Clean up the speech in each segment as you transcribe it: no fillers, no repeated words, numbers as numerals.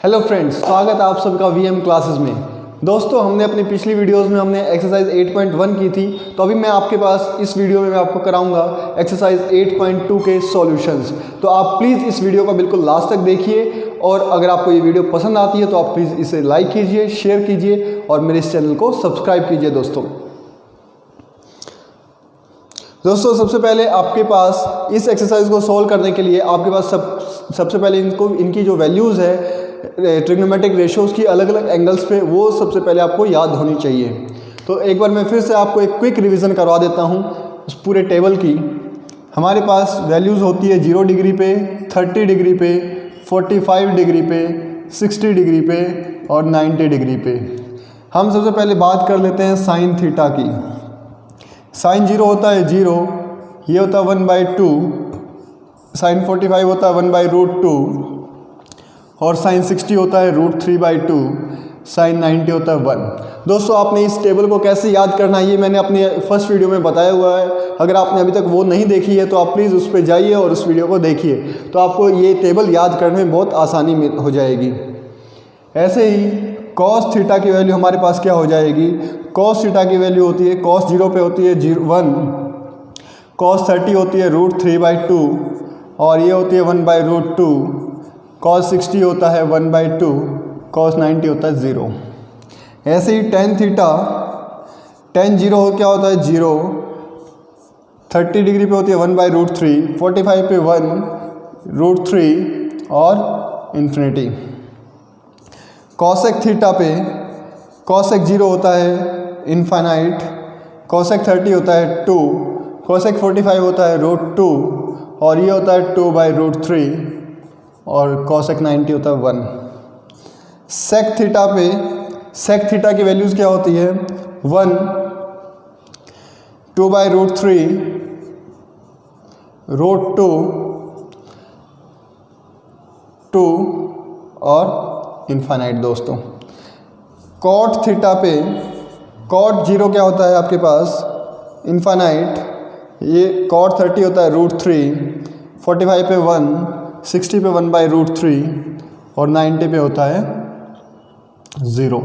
Hello friends, स्वागत है आप सबका वीएम क्लासेस में। दोस्तों, हमने अपनी पिछली वीडियोस में हमने एक्सरसाइज 8.1 की थी, तो अभी मैं आपके पास इस वीडियो में मैं आपको कराऊंगा एक्सरसाइज 8.2 के सॉल्यूशंस। तो आप प्लीज़ इस वीडियो को बिल्कुल लास्ट तक देखिए, और अगर आपको ये वीडियो पसंद आती है तो आप प्लीज़ इसे लाइक कीजिए, शेयर कीजिए और मेरे इस चैनल को सब्सक्राइब कीजिए। दोस्तों सबसे पहले आपके पास इस एक्सरसाइज को सॉल्व करने के लिए आपके पास सबसे पहले इनकी जो वैल्यूज़ है ट्रिग्नोमेट्रिक रेशियोज़ की अलग अलग एंगल्स पे, वो सबसे पहले आपको याद होनी चाहिए। तो एक बार मैं फिर से आपको एक क्विक रिवीजन करवा देता हूँ उस पूरे टेबल की। हमारे पास वैल्यूज़ होती है 0 डिग्री पे, 30 डिग्री पे, 45 डिग्री पे, 60 डिग्री पे और 90 डिग्री पे। हम सबसे पहले बात कर लेते हैं साइन थीटा की। साइन 0 होता है 0, ये होता है 1/2, साइन 45 होता है 1/√2 और साइन 60 होता है √3/2, साइन 90 होता है 1। दोस्तों आपने इस टेबल को कैसे याद करना है ये मैंने अपने फर्स्ट वीडियो में बताया हुआ है। अगर आपने अभी तक वो नहीं देखी है तो आप प्लीज़ उस पर जाइए और उस वीडियो को देखिए, तो आपको ये टेबल याद करने में बहुत आसानी हो जाएगी। ऐसे ही कॉस थीटा की वैल्यू हमारे पास क्या हो जाएगी। कॉस थीटा की वैल्यू होती है, कॉस 0 पे होती है 1, कॉस 30 होती है √3/2 और ये होती है 1/√2, कॉस 60 होता है 1/2, कॉस 90 होता है 0। ऐसे ही टेन थीटा, टेन 0 क्या होता है 0, 30 डिग्री पे होती है 1/√3, 45 पे 1√3 और इन्फिनिटी। कॉसेक थीटा पे कॉसेक 0 होता है इनफाइनाइट, कॉसेक 30 होता है 2, कॉसेक 45 होता है √2 और ये होता है 2/√3 और कॉसेक 90 होता है 1। सेक थीटा पे सेक थीटा की वैल्यूज़ क्या होती है 1, 2/√3, √2, 2 और इनफाइनाइट। दोस्तों कॉट थीटा पे कॉट 0 क्या होता है आपके पास इनफाइनाइट, ये कॉट 30 होता है √3, 45 पे 1, 60 पे 1/√3 और 90 पे होता है 0।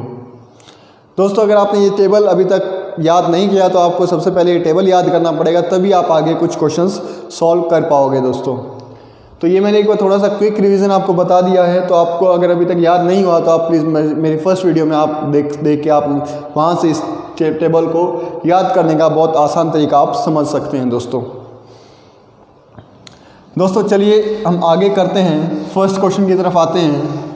दोस्तों अगर आपने ये टेबल अभी तक याद नहीं किया तो आपको सबसे पहले ये टेबल याद करना पड़ेगा, तभी आप आगे कुछ क्वेश्चंस सॉल्व कर पाओगे। दोस्तों तो ये मैंने एक बार थोड़ा सा क्विक रिवीजन आपको बता दिया है, तो आपको अगर अभी तक याद नहीं हुआ तो आप प्लीज़ मेरी फर्स्ट वीडियो में आप देख के आप वहाँ से इस टेबल को याद करने का बहुत आसान तरीका आप समझ सकते हैं। दोस्तों चलिए हम आगे करते हैं, फर्स्ट क्वेश्चन की तरफ आते हैं।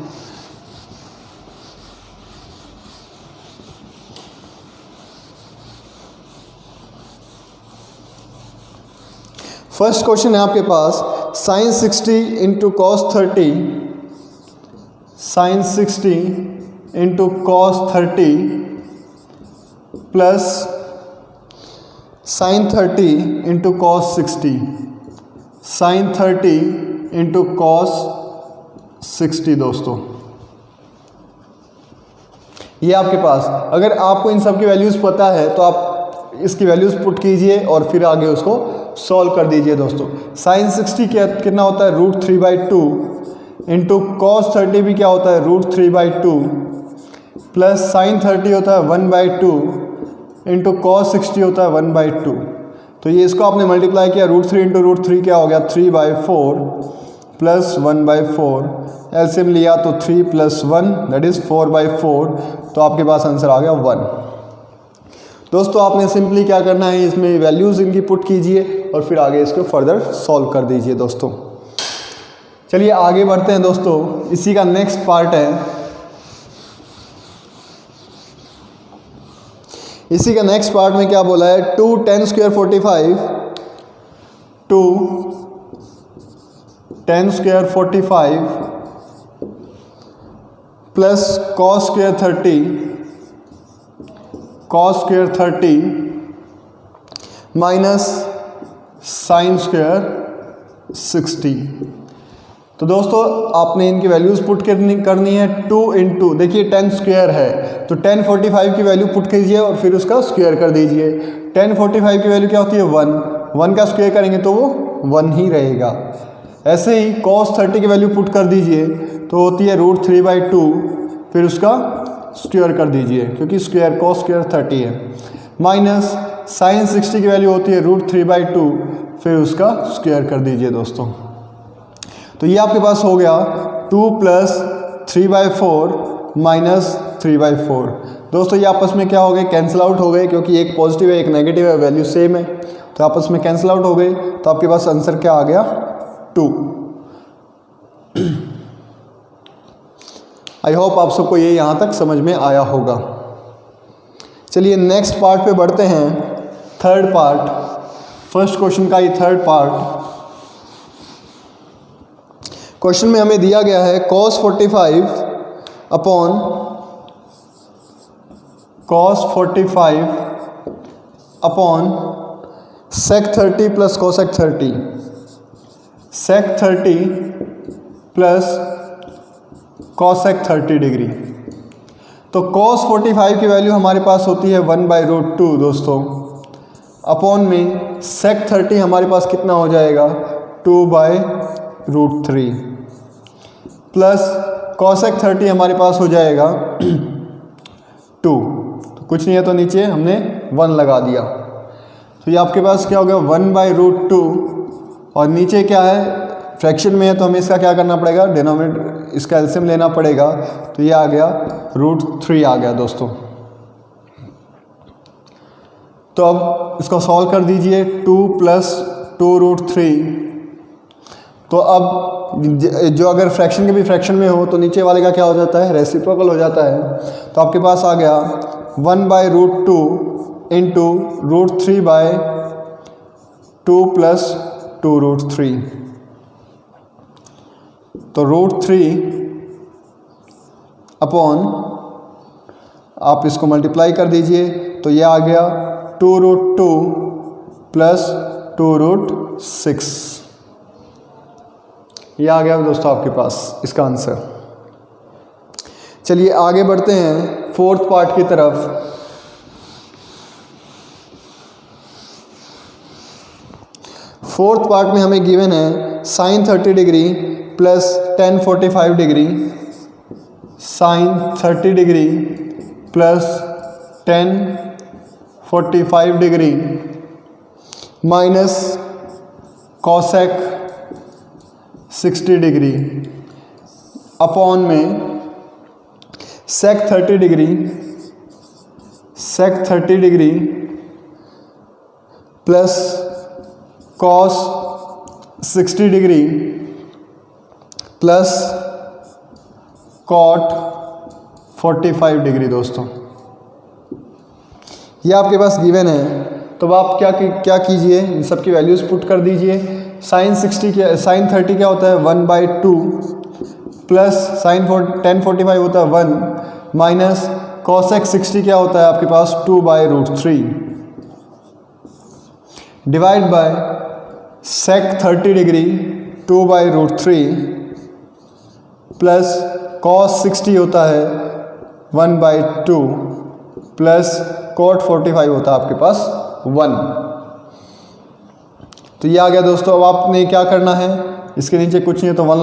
फर्स्ट क्वेश्चन है आपके पास sine 60 into cos 30, sine 60 into cos 30 plus sine 30 into cos 60, sine 30 into cos 60। दोस्तों ये आपके पास, अगर आपको इन सब की वैल्यूज़ पता है तो आप इसकी वैल्यूज़ पुट कीजिए और फिर आगे उसको सॉल्व कर दीजिए। दोस्तों साइन 60 कितना होता है √3/2 इंटू कॉस 30 भी क्या होता है √3/2 प्लस साइन 30 होता है 1/2 इंटू कॉस 60 होता है 1/2। तो ये इसको आपने मल्टीप्लाई किया, √3 इंटू √3 क्या हो गया 3/4 प्लस 1/4, एलसीएम लिया तो 3 + 1 दैट इज़ 4/4, तो आपके पास आंसर आ गया 1। दोस्तों आपने सिंपली क्या करना है, इसमें वैल्यूज़ इनकी पुट कीजिए और फिर आगे इसको फर्दर सॉल्व कर दीजिए। दोस्तों चलिए आगे बढ़ते हैं। दोस्तों इसी का नेक्स्ट पार्ट है, इसी का नेक्स्ट पार्ट में क्या बोला है 2 10² 45, 2 10² 45 plus cos² 30, cos² 30 minus sin² 60। तो दोस्तों आपने इनकी वैल्यूज़ पुट करनी है 2 इंटू, देखिए 10² है तो 10 45 की वैल्यू पुट कीजिए और फिर उसका स्क्वायर कर दीजिए। 10 45 की वैल्यू क्या होती है 1, 1 का स्क्वायर करेंगे तो वो 1 ही रहेगा। ऐसे ही cos 30 की वैल्यू पुट कर दीजिए तो होती है √3/2, फिर उसका स्क्वायर कर दीजिए क्योंकि स्क्वायर cos स्क्वायर 30 है, माइनस sin 60 की वैल्यू होती है √3/2, फिर उसका स्क्वायर कर दीजिए दोस्तों। तो ये आपके पास हो गया 2 + 3/4 माइनस 3/4। दोस्तों ये आपस में क्या हो गए, कैंसिल आउट हो गए, क्योंकि एक पॉजिटिव है एक नेगेटिव है, वैल्यू सेम है, तो आपस में कैंसिल आउट हो गए। तो आपके पास आंसर क्या आ गया, 2। आई होप आप सबको ये यहाँ तक समझ में आया होगा। चलिए नेक्स्ट पार्ट पे बढ़ते हैं, थर्ड पार्ट, फर्स्ट क्वेश्चन का ये थर्ड पार्ट। क्वेश्चन में हमें दिया गया है cos 45 upon sec 30 plus cosec 30, sec 30 plus cosec 30 degree. तो cos 45 की वैल्यू हमारे पास होती है 1/√2 दोस्तों, अपॉन में sec 30 हमारे पास कितना हो जाएगा 2/√3, प्लस cosec 30 हमारे पास हो जाएगा 2। तो कुछ नहीं है तो नीचे हमने 1 लगा दिया, तो ये आपके पास क्या हो गया 1/√2, और नीचे क्या है फ्रैक्शन में है तो हमें इसका क्या करना पड़ेगा, डिनोमिनेटर इसका एलसीएम लेना पड़ेगा, तो ये आ गया √3 आ गया दोस्तों। तो अब इसको सॉल्व कर दीजिए, 2 + 2√3। तो अब जो अगर फ्रैक्शन के भी फ्रैक्शन में हो तो नीचे वाले का क्या हो जाता है, रेसिप्रोकल हो जाता है। तो आपके पास आ गया 1/√2 इंटू √3/2 + 2√3। तो √3 अपॉन, आप इसको मल्टीप्लाई कर दीजिए तो ये आ गया 2√2 + 2√6। ये आ गया दोस्तों आपके पास इसका आंसर। चलिए आगे बढ़ते हैं फोर्थ पार्ट की तरफ। फोर्थ पार्ट में हमें गिवन है sin 30 degree plus tan 45 degree, sin 30 degree plus tan 45 degree minus cosec 60 degree upon में sec 30 degree plus cos 60 degree plus cot 45 degree. दोस्तों ये आपके पास गिवन है, तो आप क्या कीजिए, इन सब की वैल्यूज़ पुट कर दीजिए। sin 30 क्या होता है 1/2 प्लस tan 45 होता है 1 माइनस cosec 60 क्या होता है आपके पास 2/√3 divide by sec 30 degree 2/√3 plus cos 60 होता है 1/2 प्लस cot 45 होता है आपके पास 1। तो ये आ गया दोस्तों। अब आपने क्या करना है, इसके नीचे कुछ नहीं है तो 1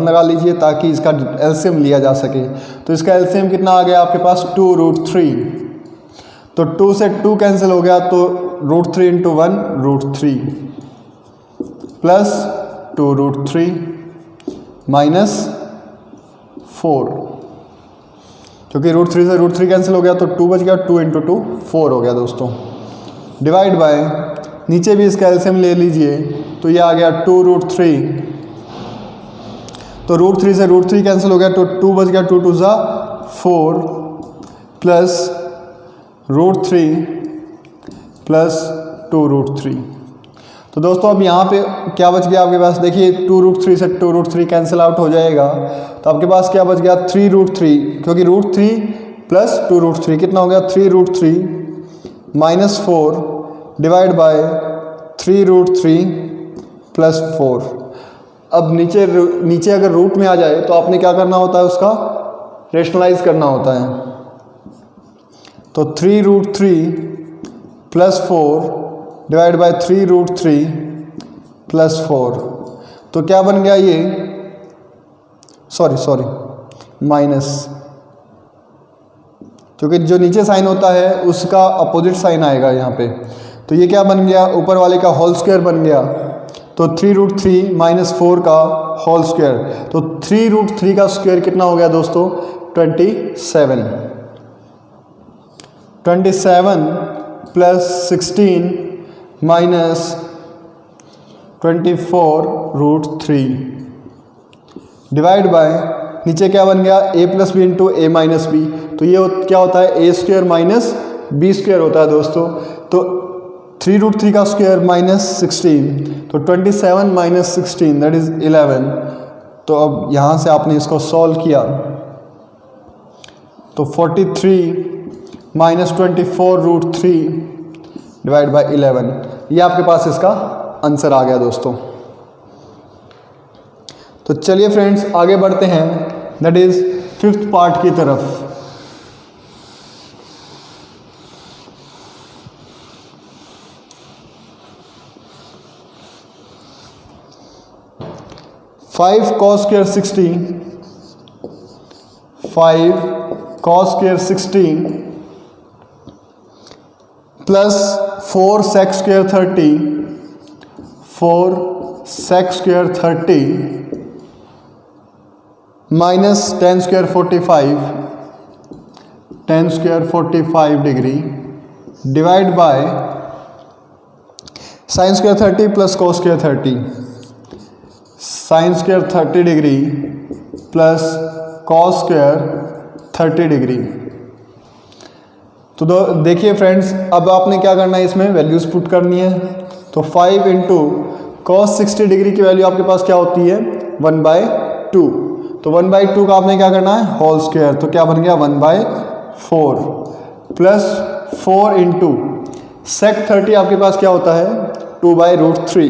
लगा लीजिए ताकि इसका एलसीएम लिया जा सके। तो इसका एलसीएम कितना आ गया आपके पास 2√3। तो 2 से 2 कैंसिल हो गया तो √3 × 1 √3 प्लस 2√3 माइनस 4, क्योंकि √3 से √3 कैंसिल हो गया तो 2 बच गया, 2 × 2 4 हो गया दोस्तों। डिवाइड बाय नीचे भी इसका एलसीएम ले लीजिए तो ये आ गया 2√3। तो √3 से √3 कैंसिल हो गया तो 2 बच गया, 2 × 2 = 4 प्लस √3 प्लस 2√3। तो दोस्तों अब यहाँ पे क्या बच गया आपके पास, देखिए 2√3 से 2√3 कैंसिल आउट हो जाएगा, तो आपके पास क्या बच गया 3√3, क्योंकि √3 प्लस 2√3 कितना हो गया 3√3 माइनस 4 डिवाइड बाय 3√3 प्लस 4। अब नीचे अगर रूट में आ जाए तो आपने क्या करना होता है, उसका रेशनलाइज करना होता है। तो 3√3 प्लस 4 डिवाइड बाय 3√3 प्लस 4। तो क्या बन गया ये, सॉरी माइनस, क्योंकि जो नीचे साइन होता है उसका अपोजिट साइन आएगा यहाँ पे। तो ये क्या बन गया, ऊपर वाले का होल स्क्वायर बन गया। तो 3√3 - 4 का होल स्क्वायर, तो 3√3 का स्क्वायर कितना हो गया दोस्तों, 27। 27 प्लस 16 माइनस 24√3 डिवाइड बाय, नीचे क्या बन गया, a + b × a - b। तो ये क्या होता है, a² माइनस b स्क्वायर होता है दोस्तों। तो 3√3 का स्क्वायर माइनस 16, तो 27 माइनस 16 दैट इज 11। तो अब यहाँ से आपने इसको सॉल्व किया तो 43 माइनस 24√3 डिवाइड बाय 11, ये आपके पास इसका आंसर आ गया दोस्तों। तो चलिए फ्रेंड्स आगे बढ़ते हैं, दैट इज 5th पार्ट की तरफ। Five cos square 60 plus 4 sec square 30 minus 10 square 45 degree divide by sin square 30 plus cos square 30, sin square 30 degree plus cos square 30 degree. तो देखिए फ्रेंड्स, अब आपने क्या करना है, इसमें वैल्यूज पुट करनी है। तो 5 × cos 60 डिग्री की वैल्यू आपके पास क्या होती है, 1/2। तो 1/2 का आपने क्या करना है, होल स्क्वायर। तो क्या बन गया, 1/4 प्लस 4 × sec 30 आपके पास क्या होता है, 2/√3।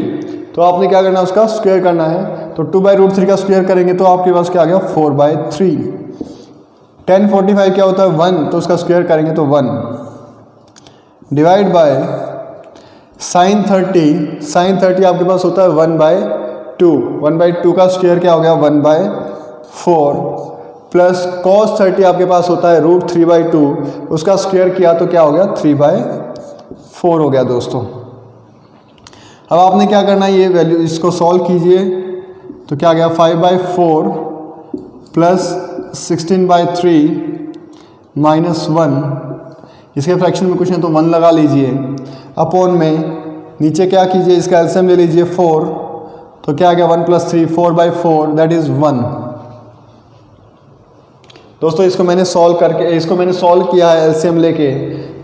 तो आपने क्या करना है, उसका स्क्वायर करना है। तो 2/√3 का स्क्वायर करेंगे तो आपके पास क्या आ गया, 4/3। 10 45 क्या होता है, 1, तो उसका स्क्वायर करेंगे तो 1 डिवाइड बाय sin 30 आपके पास होता है 1/2। 1/2 का स्क्वायर क्या हो गया, 1/4 प्लस cos 30 आपके पास होता है √3/2, उसका स्क्वायर किया तो क्या हो गया, 3/4 हो गया दोस्तों। अब आपने क्या करना है, ये वैल्यू इसको सॉल्व कीजिए तो क्या गया, 5/4 प्लस 16/3 माइनस 1, इसके फ्रैक्शन में कुछ नहीं तो 1 लगा लीजिए, अपॉन में नीचे क्या कीजिए, इसका एलसीएम ले लीजिए 4, तो क्या गया 1 + 3 4/4 दैट इज 1। दोस्तों इसको मैंने सॉल्व किया है एलसीएम लेके,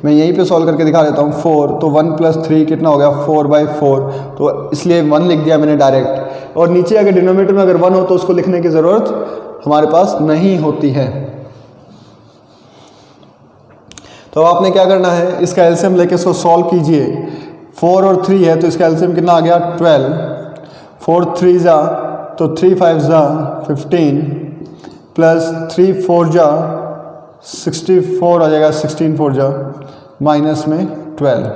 मैं यहीं पे सॉल्व करके दिखा देता हूँ। 4 तो 1 + 3 कितना हो गया, 4/4, तो इसलिए 1 लिख दिया मैंने डायरेक्ट। और नीचे अगर डिनोमिनेटर में अगर 1 हो तो उसको लिखने की ज़रूरत हमारे पास नहीं होती है। तो आपने क्या करना है, इसका एलसीएम लेके इसको सॉल्व कीजिए। 4 और 3 है तो इसका एलसीएम कितना आ गया, 12। 4 3 जा तो 3 5 जा 15 प्लस 3 4 जा 64 आ जाएगा, 16 4 जा माइनस में 12,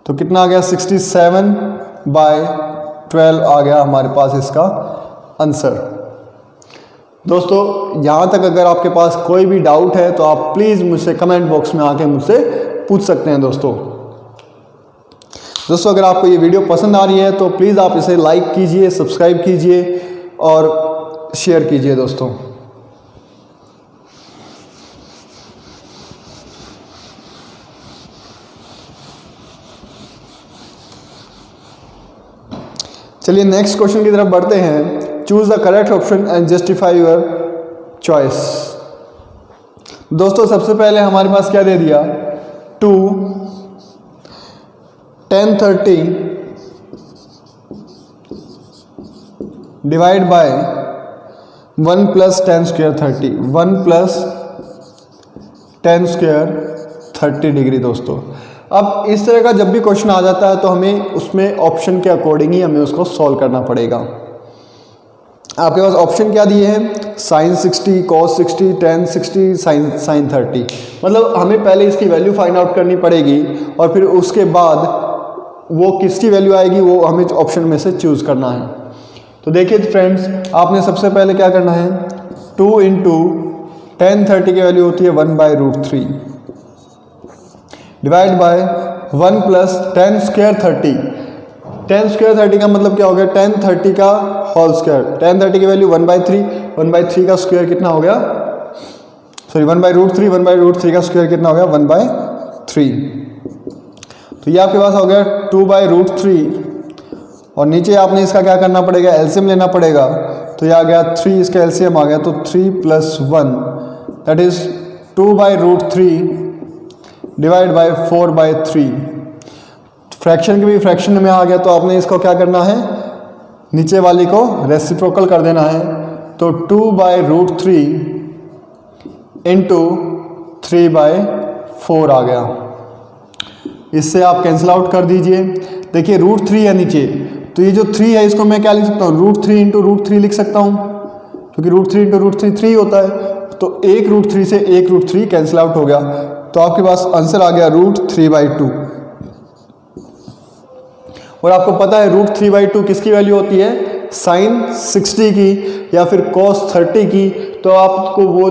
तो कितना आ गया, 67/12 आ गया हमारे पास इसका आंसर। दोस्तों यहाँ तक अगर आपके पास कोई भी डाउट है तो आप प्लीज़ मुझसे कमेंट बॉक्स में आके मुझसे पूछ सकते हैं। दोस्तों अगर आपको ये वीडियो पसंद आ रही है तो प्लीज़ आप इसे लाइक कीजिए, सब्सक्राइब कीजिए और शेयर कीजिए। दोस्तों चलिए नेक्स्ट क्वेश्चन की तरफ बढ़ते हैं। Choose the correct option and justify your choice. दोस्तों सबसे पहले हमारे पास क्या दे दिया, 2 10 30 divide by 1 + 10 square 30, 1 + 10 square 30 degree. दोस्तों अब इस तरह का जब भी क्वेश्चन आ जाता है तो हमें उसमें ऑप्शन के अकॉर्डिंग ही हमें उसको सॉल्व करना पड़ेगा। आपके पास ऑप्शन क्या दिए हैं, sin 60, cos 60, tan 60, sin 30। मतलब हमें पहले इसकी वैल्यू फाइंड आउट करनी पड़ेगी और फिर उसके बाद वो किसकी वैल्यू आएगी वो हमें ऑप्शन में से चूज़ करना है। तो देखिए फ्रेंड्स, आपने सबसे पहले क्या करना है, 2 इंटू 1030 की वैल्यू होती है 1/√3 divide by 1 plus 10 square 30। 10 square 30 का मतलब क्या हो गया, 1030 का होल स्क्वायर। 1030 की वैल्यू 1/3, 1/3 का स्क्वायर कितना हो गया, सॉरी 1/√3, 1/√3 का स्क्वायर कितना हो गया 1/3। तो ये आपके पास हो गया 2/√3 और नीचे आपने इसका क्या करना पड़ेगा, एलसीएम लेना पड़ेगा। तो ये आ गया 3, इसका एलसीएम आ गया, तो 3 + 1 that is 2/√3 divide by 4/3। Fraction के भी फ्रैक्शन में आ गया, तो आपने इसको क्या करना है, नीचे वाली को रेसिप्रोकल कर देना है। तो 2/√3 इंटू 3/4 आ गया। इससे आप कैंसिल आउट कर दीजिए। देखिए √3 है नीचे, तो ये जो 3 है इसको मैं क्या लिख सकता हूँ, √3 इंटू √3 लिख सकता हूँ, क्योंकि √3 इंटू √3 3 होता है। तो 1√3 से 1√3 कैंसिल आउट हो गया, तो आपके पास आंसर आ गया √3/2। और आपको पता है √3/2 किसकी वैल्यू होती है, sin 60 की या फिर cos 30 की। तो आपको वो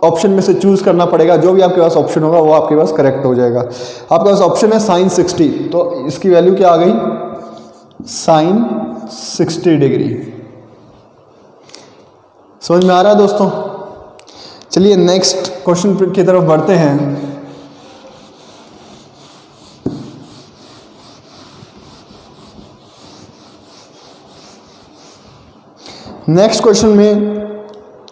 ऑप्शन में से चूज करना पड़ेगा, जो भी आपके पास ऑप्शन होगा वो आपके पास करेक्ट हो जाएगा। आपके पास ऑप्शन है sin 60, तो इसकी वैल्यू क्या आ गई, sin 60 डिग्री। समझ में आ रहा है दोस्तों? चलिए नेक्स्ट क्वेश्चन की तरफ बढ़ते हैं। नेक्स्ट क्वेश्चन में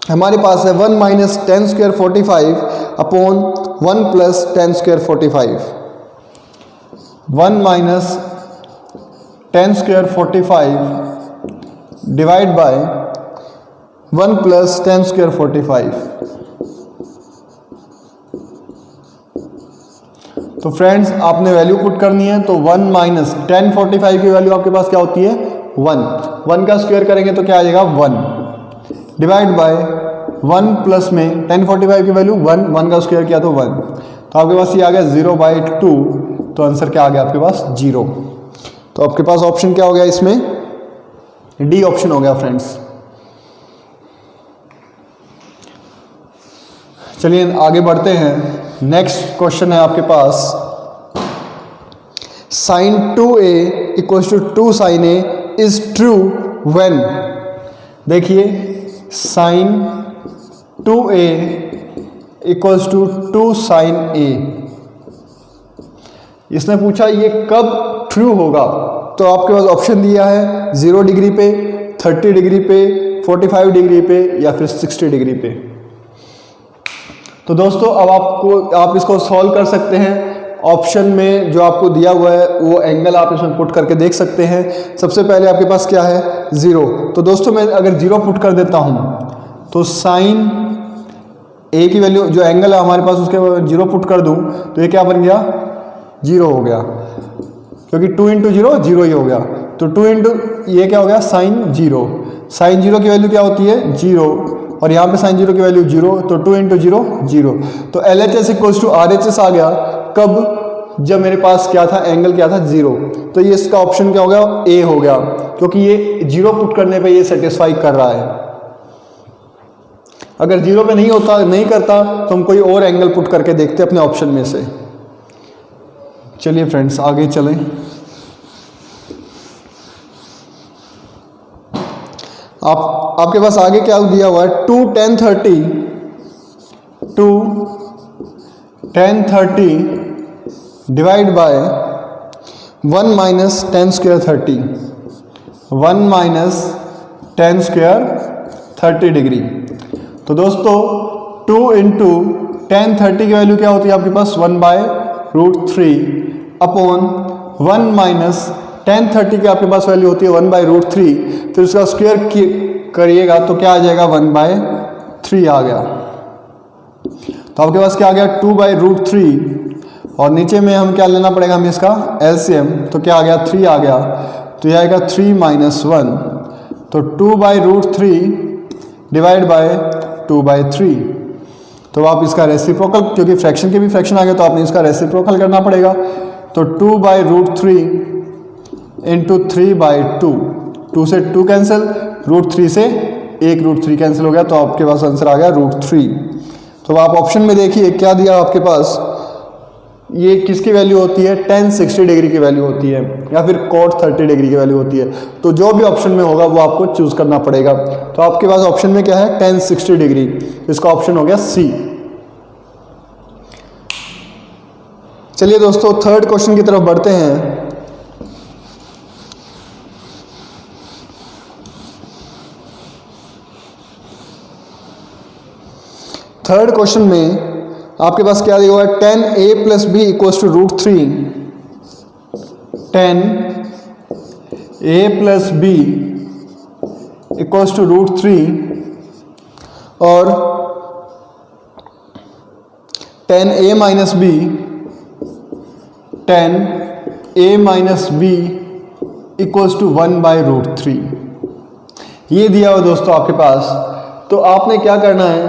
हमारे पास है 1 - 10 square 45 upon 1 + 10 square 45। 1 - 10 square 45 divide by 1 + 10 square 45। तो फ्रेंड्स आपने वैल्यू पुट करनी है, तो 1 - 10 45 की वैल्यू आपके पास क्या होती है 1 का स्क्वायर करेंगे तो क्या आ जाएगा 1 डिवाइड बाय 1 प्लस में 1045 की वैल्यू 1 का स्क्वायर किया तो 1, तो आपके पास ये आ गया 0/2। तो आंसर क्या आ गया आपके पास 0। तो आपके पास ऑप्शन क्या हो गया इसमें, डी ऑप्शन हो गया फ्रेंड्स। चलिए आगे बढ़ते हैं। नेक्स्ट क्वेश्चन है आपके पास sin 2a = 2 sin a is true when. देखिए sin 2a = 2 sin a, इसने पूछा ये कब ट्रू होगा। तो आपके पास ऑप्शन दिया है 0 डिग्री पे, 30 डिग्री पे, 45 डिग्री पे या फिर 60 डिग्री पे। तो दोस्तों अब आप इसको सॉल्व कर सकते हैं। ऑप्शन में जो आपको दिया हुआ है वो एंगल आप इसमें पुट करके देख सकते हैं। सबसे पहले आपके पास क्या है 0, तो दोस्तों मैं अगर 0 पुट कर देता हूँ तो साइन ए की वैल्यू जो एंगल है हमारे पास उसके 0 पुट कर दूँ तो ये क्या बन गया 0 हो गया, क्योंकि 2 × 0 0 ही हो गया। तो 2 इंटू ये क्या हो गया साइन 0। साइन 0 की वैल्यू क्या होती है 0 और यहाँ पे साइन 0 की वैल्यू 0, तो 2 × 0 0। तो LHS = RHS आ गया कब, जब मेरे पास क्या था एंगल क्या था 0। तो ये इसका ऑप्शन क्या हो गया ए हो गया, क्योंकि ये 0 पुट करने पे ये सेटिस्फाई कर रहा है। अगर 0 पे नहीं करता तो हम कोई और एंगल पुट करके देखते अपने ऑप्शन में से। चलिए फ्रेंड्स आगे चलें। आपके पास आगे क्या दिया हुआ है 2 1030 divide by 1 - 10 square 30, 1 - 10 square 30 degree. तो दोस्तों 2 × 1030 की वैल्यू क्या होती है आपके पास 1/√3 अपॉन 1 - 1030 की आपके पास वैल्यू होती है 1/√3, फिर उसका स्क्वायर करिएगा तो क्या आ जाएगा 1/3 आ गया। तो आपके पास क्या आ गया 2/√3 और नीचे में हम क्या लेना पड़ेगा हमें इसका एलसीएम, तो क्या आ गया 3 आ गया। तो ये आएगा 3 - 1, तो 2/√3 डिवाइड बाय 2/3। तो आप इसका रेसिप्रोकल, क्योंकि फ्रैक्शन के भी फ्रैक्शन आ गया तो आपने इसका रेसिप्रोकल करना पड़ेगा। तो 2/√3 × 3/2, 2 से 2 कैंसिल, √3 से एक √3 कैंसिल हो गया, तो आपके पास आंसर आ गया √3। तो आप ऑप्शन में देखिए क्या दिया आपके पास, ये किसकी वैल्यू होती है, tan 60 डिग्री की वैल्यू होती है या फिर cot 30 डिग्री की वैल्यू होती है। तो जो भी ऑप्शन में होगा वो आपको चूज करना पड़ेगा। तो आपके पास ऑप्शन में क्या है, tan 60 डिग्री, इसका ऑप्शन हो गया सी। चलिए दोस्तों थर्ड क्वेश्चन की तरफ बढ़ते हैं। थर्ड क्वेश्चन में आपके पास क्या दिया हुआ है, tan a + b = √3, tan a + b = √3 और tan a - b = 1/√3 ये दिया हुआ दोस्तों आपके पास। तो आपने क्या करना है,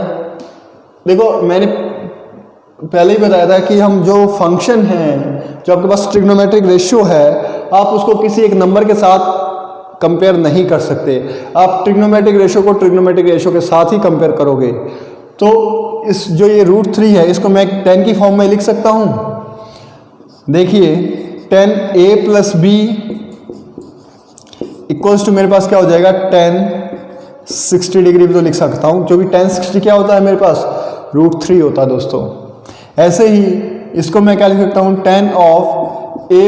देखो मैंने पहले ही बताया था कि हम जो फंक्शन है, जो आपके पास ट्रिग्नोमेट्रिक रेशियो है, आप उसको किसी एक नंबर के साथ कंपेयर नहीं कर सकते। आप ट्रिग्नोमेट्रिक रेशियो को ट्रिग्नोमेट्रिक रेशियो के साथ ही कंपेयर करोगे। तो इस जो ये √3 है, इसको मैं tan की फॉर्म में लिख सकता हूं। देखिए tan a + b = मेरे पास क्या हो जाएगा, tan 60 डिग्री भी तो लिख सकता हूं, जो भी tan 60 क्या होता है मेरे पास, √3 होता है दोस्तों। ऐसे ही इसको मैं क्या लिख सकता हूँ, tan of a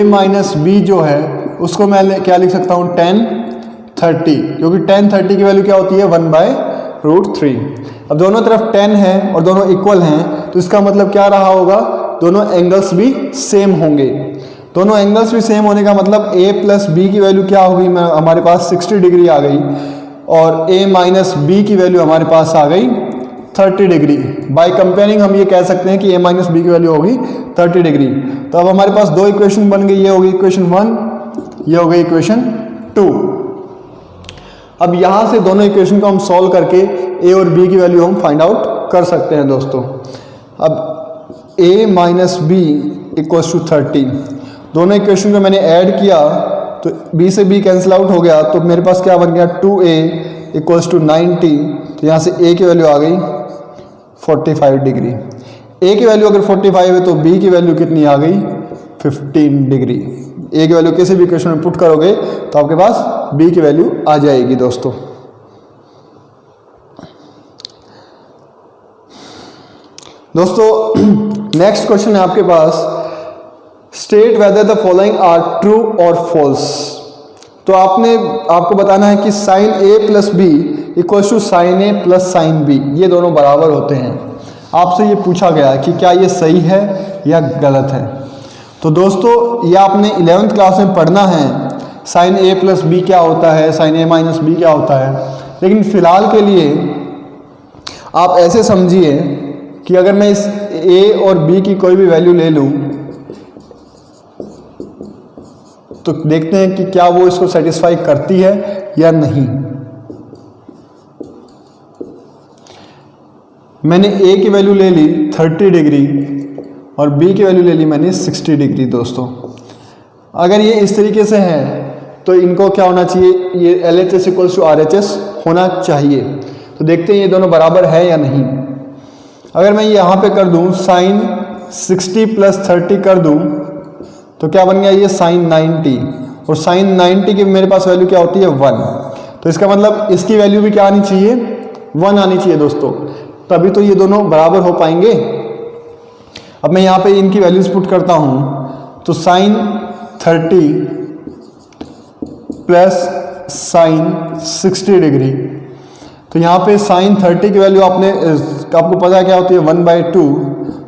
- b जो है उसको मैं क्या लिख सकता हूँ, tan 30, क्योंकि tan 30 की वैल्यू क्या होती है, 1/√3। अब दोनों तरफ tan है और दोनों इक्वल हैं, तो इसका मतलब क्या रहा होगा, दोनों एंगल्स भी सेम होंगे। दोनों एंगल्स भी सेम होने का मतलब a + b की वैल्यू क्या होगी, हमारे पास 60 डिग्री आ गई, और a - b की वैल्यू हमारे पास आ गई 30 डिग्री। बाय कंपेयरिंग हम ये कह सकते हैं कि a - b की वैल्यू होगी 30 डिग्री। तो अब हमारे पास दो इक्वेशन बन गई, ये होगी इक्वेशन 1, ये हो गई इक्वेशन 2। अब यहाँ से दोनों इक्वेशन को हम सॉल्व करके a और b की वैल्यू हम फाइंड आउट कर सकते हैं दोस्तों। अब a - b = 30, दोनों इक्वेशन को मैंने ऐड किया तो b से b कैंसिल आउट हो गया, तो मेरे पास क्या बन गया, 2a = 90। तो यहाँ से a की वैल्यू आ गई 45 डिग्री। a की वैल्यू अगर 45 है तो b की वैल्यू कितनी आ गई, 15 डिग्री। a की वैल्यू किसी भी इक्वेशन में पुट करोगे तो आपके पास b की वैल्यू आ जाएगी दोस्तों। नेक्स्ट क्वेश्चन है आपके पास, state whether the following are true और फॉल्स। तो आपको बताना है कि sin a + b = sin a + sin b, ये दोनों बराबर होते हैं। आपसे ये पूछा गया कि क्या ये सही है या गलत है। तो दोस्तों ये आपने 11th क्लास में पढ़ना है, sin a + b क्या होता है, sin a - b क्या होता है। लेकिन फिलहाल के लिए आप ऐसे समझिए कि अगर मैं इस a और b की कोई भी वैल्यू ले लूँ तो देखते हैं कि क्या वो इसको सेटिस्फाई करती है या नहीं। मैंने a की वैल्यू ले ली 30 डिग्री और b की वैल्यू ले ली मैंने 60 डिग्री दोस्तों। अगर ये इस तरीके से है तो इनको क्या होना चाहिए, ये LHS = RHS होना चाहिए। तो देखते हैं ये दोनों बराबर है या नहीं। अगर मैं यहाँ पे कर दूँ sin 60 + 30 कर दूँ तो क्या बन गया, ये sin 90, और sin 90 की मेरे पास वैल्यू क्या होती है, 1। तो इसका मतलब इसकी वैल्यू भी क्या आनी चाहिए, 1 आनी चाहिए दोस्तों, तभी तो ये दोनों बराबर हो पाएंगे। अब मैं यहाँ पे इनकी वैल्यूज पुट करता हूँ, तो sin 30 + sin 60 डिग्री, तो यहाँ पे sin 30 की वैल्यू आपको पता है क्या होती है, 1/2,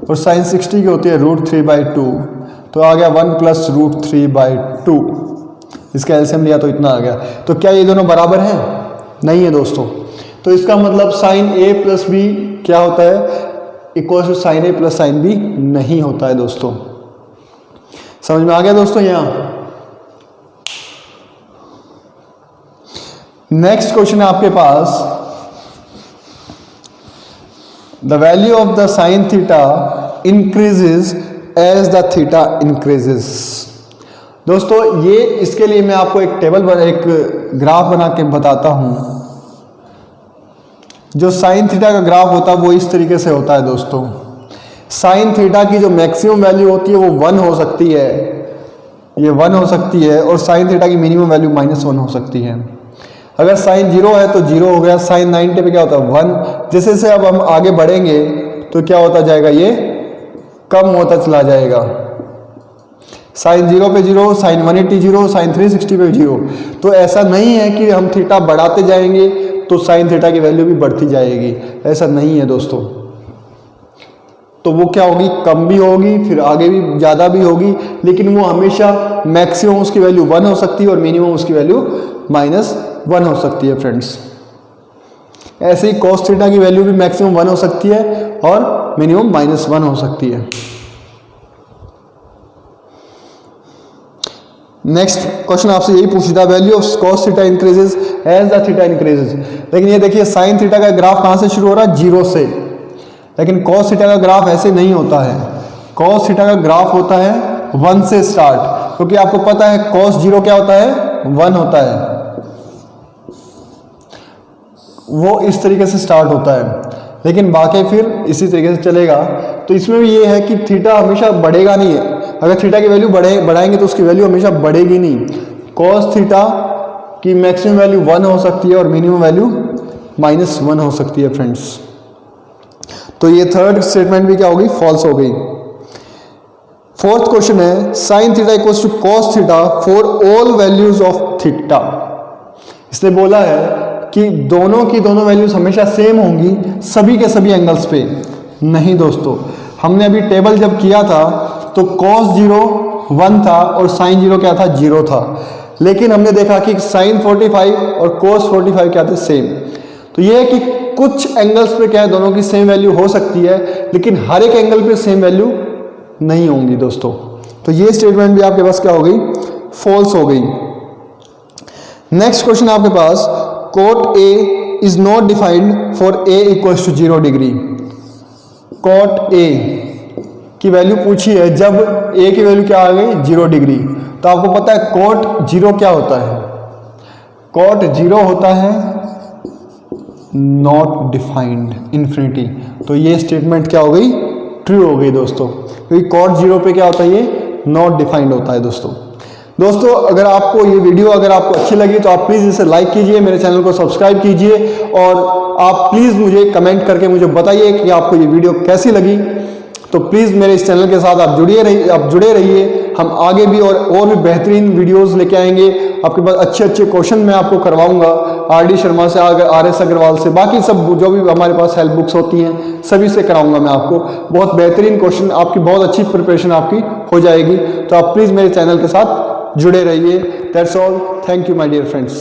और sin 60 की होती है √3/2, तो आ गया 1 + √3/2। इसका एलसीएम लिया तो इतना आ गया। तो क्या ये दोनों बराबर हैं, नहीं है दोस्तों। तो इसका मतलब sin a + b क्या होता है, = sin a + sin b नहीं होता है दोस्तों। समझ में आ गया दोस्तों। यहाँ नेक्स्ट क्वेश्चन है आपके पास, the value of the sin theta increases as the theta increases. दोस्तों ये इसके लिए मैं आपको एक ग्राफ बना के बताता हूँ। जो साइन थीटा का ग्राफ होता है वो इस तरीके से होता है दोस्तों। साइन थीटा की जो मैक्सिमम वैल्यू होती है वो 1 हो सकती है, ये 1 हो सकती है, और साइन थीटा की मिनिमम वैल्यू -1 हो सकती है। अगर साइन 0 है तो 0 हो गया, साइन 90 पे क्या होता है 1। जैसे जैसे अब हम आगे बढ़ेंगे तो क्या होता जाएगा, ये कम होता चला जाएगा। साइन 0 पे 0, साइन 180 0, साइन 360 पे 0। तो ऐसा नहीं है कि हम थीटा बढ़ाते जाएंगे तो साइन थीटा की वैल्यू भी बढ़ती जाएगी, ऐसा नहीं है दोस्तों। तो वो क्या होगी, कम भी होगी, फिर आगे भी ज़्यादा भी होगी, लेकिन वो हमेशा मैक्सिमम उसकी वैल्यू 1 हो सकती है और मिनिमम उसकी वैल्यू -1 हो सकती है फ्रेंड्स। ऐसे ही कॉस थीटा की वैल्यू भी मैक्सिमम 1 हो सकती है और मिनिमम -1 हो सकती है। नेक्स्ट क्वेश्चन आपसे यही पूछा था, value of cos theta increases as the theta increases. लेकिन ये देखिए साइन थीटा का ग्राफ कहाँ से शुरू हो रहा है, 0 से, लेकिन कॉस थीटा का ग्राफ ऐसे नहीं होता है। कॉस थीटा का ग्राफ होता है 1 से स्टार्ट, क्योंकि आपको पता है कॉस 0 क्या होता है, 1 होता है, वो इस तरीके से स्टार्ट होता है। लेकिन बाकी फिर इसी तरीके से चलेगा। तो इसमें भी ये है कि थीटा हमेशा बढ़ेगा नहीं है। अगर थीटा की वैल्यू बढ़ाएंगे तो उसकी वैल्यू हमेशा बढ़ेगी नहीं। कॉस थीटा की मैक्सिमम वैल्यू 1 हो सकती है और मिनिमम वैल्यू -1 हो सकती है फ्रेंड्स। तो ये थर्ड स्टेटमेंट भी क्या होगी, फॉल्स हो गई। फोर्थ क्वेश्चन है, sine theta equals to cos theta for all values of theta. इसने बोला है कि दोनों की दोनों वैल्यूज हमेशा सेम होंगी सभी के सभी एंगल्स पे। नहीं दोस्तों, हमने अभी टेबल जब किया था तो cos 0 1 था और sin 0 क्या था, 0 था। लेकिन हमने देखा कि sin 45 और cos 45 क्या थे, सेम। तो ये है कि कुछ एंगल्स पे क्या है, दोनों की सेम वैल्यू हो सकती है, लेकिन हर एक एंगल पे सेम वैल्यू नहीं होंगी दोस्तों। तो ये स्टेटमेंट भी आपके पास क्या हो गई, फॉल्स हो गई। नेक्स्ट क्वेश्चन आपके पास, cot A is not defined for A equals to 0 degree. cot A की वैल्यू पूछी है जब A की वैल्यू क्या आ गई, 0 डिग्री। तो आपको पता है cot 0 क्या होता है, cot 0 होता है नॉट डिफाइंड, इन्फिनिटी। तो ये स्टेटमेंट क्या हो गई, ट्रू हो गई दोस्तों, क्योंकि cot 0 पे क्या होता है, ये नॉट डिफाइंड होता है दोस्तों। अगर आपको ये वीडियो अगर आपको अच्छी लगी तो आप प्लीज़ इसे लाइक कीजिए, मेरे चैनल को सब्सक्राइब कीजिए, और आप प्लीज़ मुझे कमेंट करके मुझे बताइए कि आपको ये वीडियो कैसी लगी। तो प्लीज़ मेरे इस चैनल के साथ आप जुड़े रहिए। हम आगे भी और भी बेहतरीन वीडियोस लेके आएंगे। आपके पास अच्छे अच्छे क्वेश्चन मैं आपको करवाऊंगा, RD शर्मा से, RS अग्रवाल से, बाकी सब जो भी हमारे पास हेल्प बुक्स होती हैं सभी से कराऊंगा मैं आपको। बहुत बेहतरीन क्वेश्चन, आपकी बहुत अच्छी प्रिपरेशन आपकी हो जाएगी। तो आप प्लीज़ मेरे चैनल के साथ जुड़े रहिए। That's all, thank you my dear friends.